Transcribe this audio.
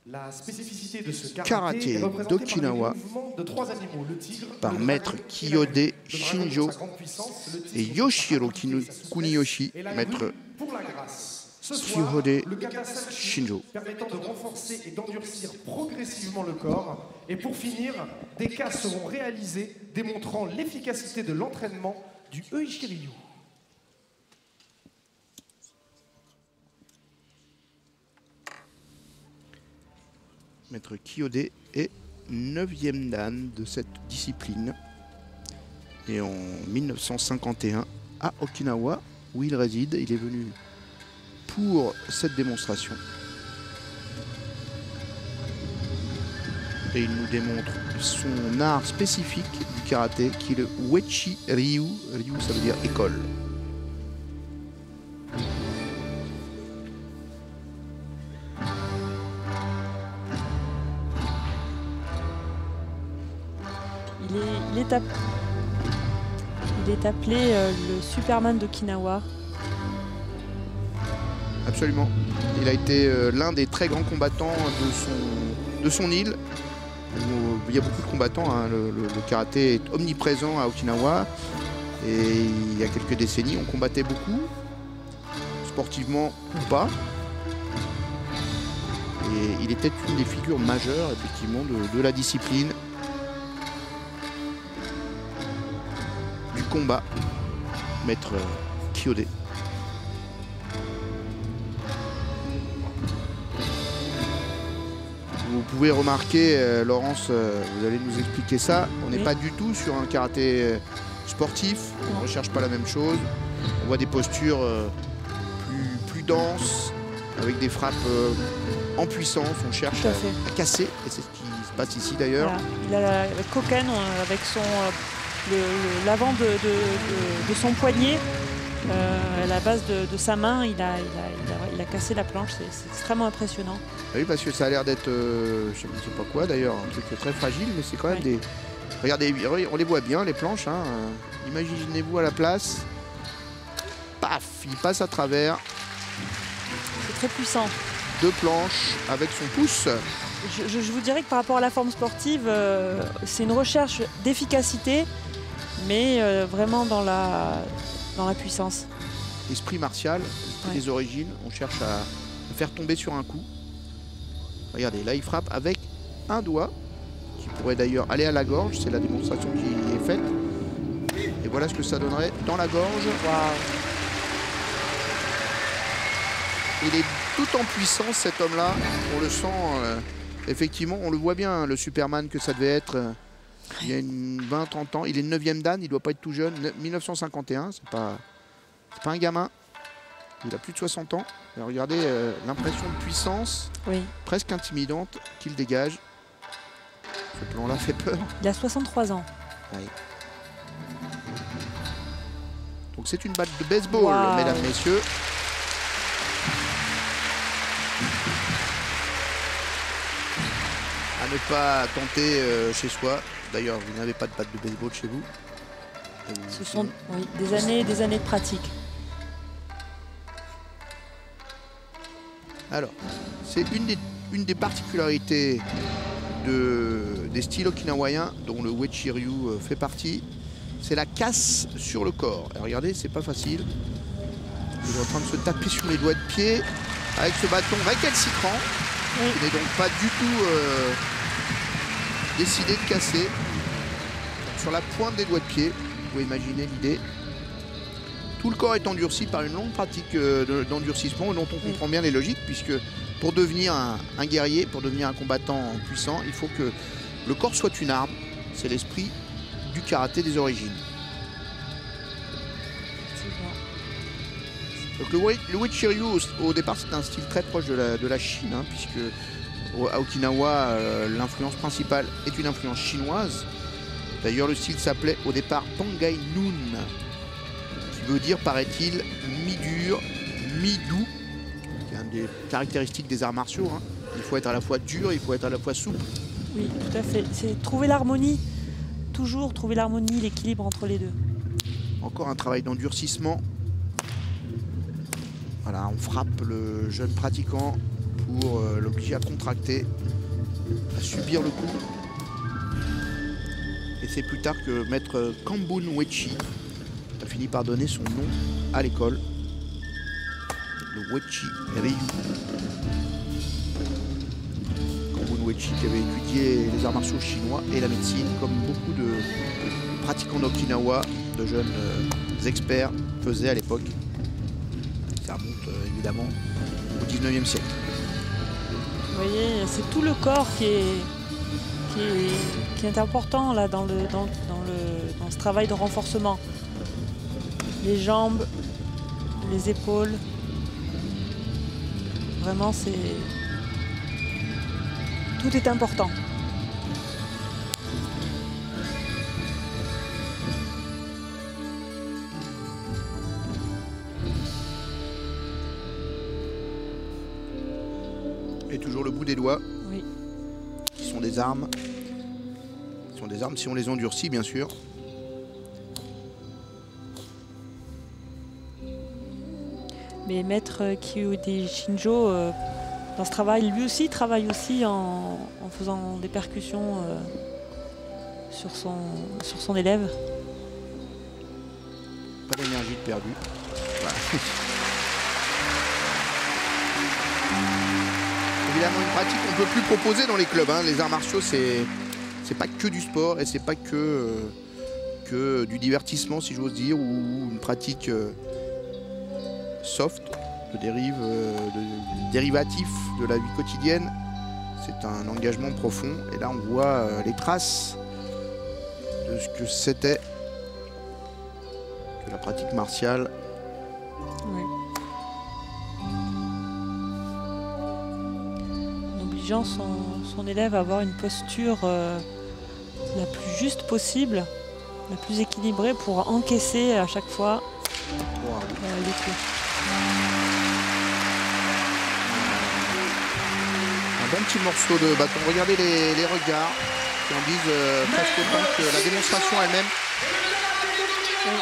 La spécificité de ce karaté d'Okinawa par maître Kiyode Shinjo et Yoshiro Kuniyoshi, maître Kiyode Shinjo. Permettant de renforcer et d'endurcir progressivement le corps. Et pour finir, des cas seront réalisés démontrant l'efficacité de l'entraînement du Uichi-Ryu. Maître Kiyode est 9e dan de cette discipline. Et en 1951, à Okinawa, où il réside, il est venu pour cette démonstration. Et il nous démontre son art spécifique du karaté, qui est le Uechi-Ryu. Ryu, ça veut dire école. Il est appelé le Superman d'Okinawa. Absolument. Il a été l'un des très grands combattants de son île. Il y a beaucoup de combattants. Hein. Le karaté est omniprésent à Okinawa. Et il y a quelques décennies, on combattait beaucoup, sportivement ou pas. Et il était une des figures majeures, effectivement, de la discipline. Combat, maître Kiyode. Vous pouvez remarquer, Laurence, vous allez nous expliquer ça, on n'est pas du tout sur un karaté sportif, on ne recherche pas la même chose, on voit des postures plus denses, avec des frappes en puissance, on cherche à casser, et c'est ce qui se passe ici d'ailleurs. Voilà. Il a la cocaine avec son... l'avant de son poignet, à la base de sa main, il a cassé la planche. C'est extrêmement impressionnant. Oui, parce que ça a l'air d'être, je ne sais pas quoi d'ailleurs, un truc très fragile, mais c'est quand même des... Regardez, on les voit bien, les planches. Hein. Imaginez-vous à la place. Paf, il passe à travers. C'est très puissant. 2 planches avec son pouce. Je vous dirais que par rapport à la forme sportive, c'est une recherche d'efficacité, mais vraiment dans la puissance. Esprit martial, des origines, on cherche à faire tomber sur un coup. Regardez, là il frappe avec un doigt, qui pourrait d'ailleurs aller à la gorge, c'est la démonstration qui est faite. Et voilà ce que ça donnerait dans la gorge. Wow. Il est tout en puissance cet homme-là, on le sent... Effectivement, on le voit bien, le Superman que ça devait être il y a 20-30 ans. Il est 9e dan, il ne doit pas être tout jeune. 1951, c'est pas un gamin. Il a plus de 60 ans. Alors, regardez l'impression de puissance presque intimidante qu'il dégage. Ce plan-là fait peur. Il a 63 ans. Oui. Donc c'est une batte de baseball, mesdames, messieurs. À ne pas tenter chez soi. D'ailleurs, vous n'avez pas de batte de baseball chez vous. Ce sont des années de pratique. Alors, c'est une des particularités des styles okinawaïens, dont le Uechi-Ryu fait partie. C'est la casse sur le corps. Et regardez, c'est pas facile. Il est en train de se taper sur les doigts de pied avec ce bâton récalcitrant. Qui n'est donc pas du tout décidé de casser. Sur la pointe des doigts de pied, vous pouvez imaginer l'idée. Tout le corps est endurci par une longue pratique d'endurcissement dont on comprend bien les logiques, puisque pour devenir un guerrier, pour devenir un combattant puissant, il faut que le corps soit une arme. C'est l'esprit du karaté des origines. Donc le Uechi-Ryu, au départ, c'est un style très proche de la Chine, hein, puisque à Okinawa, l'influence principale est une influence chinoise. D'ailleurs, le style s'appelait au départ Pangai Nun, qui veut dire, paraît-il, mi-dur, mi-doux. C'est une des caractéristiques des arts martiaux. Hein. Il faut être à la fois dur, il faut être à la fois souple. Oui, tout à fait. C'est trouver l'harmonie, toujours trouver l'harmonie, l'équilibre entre les deux. Encore un travail d'endurcissement. Voilà, on frappe le jeune pratiquant pour l'obliger à contracter, à subir le coup. Et c'est plus tard que maître Kambun Wechi a fini par donner son nom à l'école, le Wechi Ryu. Kambun Wechi qui avait étudié les arts martiaux chinois et la médecine, comme beaucoup de pratiquants d'Okinawa, de jeunes experts faisaient à l'époque. Ça remonte évidemment au 19e siècle. Vous voyez, c'est tout le corps qui est important là dans ce travail de renforcement. Les jambes, les épaules. Vraiment, tout est important. Et toujours le bout des doigts, Oui. qui sont des armes. Qui sont des armes si on les endurcit, bien sûr. Mais maître Kyude Shinjo, dans ce travail, lui aussi travaille aussi en faisant des percussions sur son élève. Pas d'énergie de perdue. Voilà. Évidemment, une pratique qu'on ne peut plus proposer dans les clubs. Hein. Les arts martiaux, c'est pas que du sport et c'est pas que du divertissement, si j'ose dire, ou une pratique soft, dérivatif de la vie quotidienne. C'est un engagement profond. Et là, on voit les traces de ce que c'était que la pratique martiale. Oui. En obligeant son élève à avoir une posture la plus juste possible, la plus équilibrée pour encaisser à chaque fois les coups. Un bon petit morceau de bâton. Regardez les regards qui en disent presque autant que la démonstration elle-même. Oui.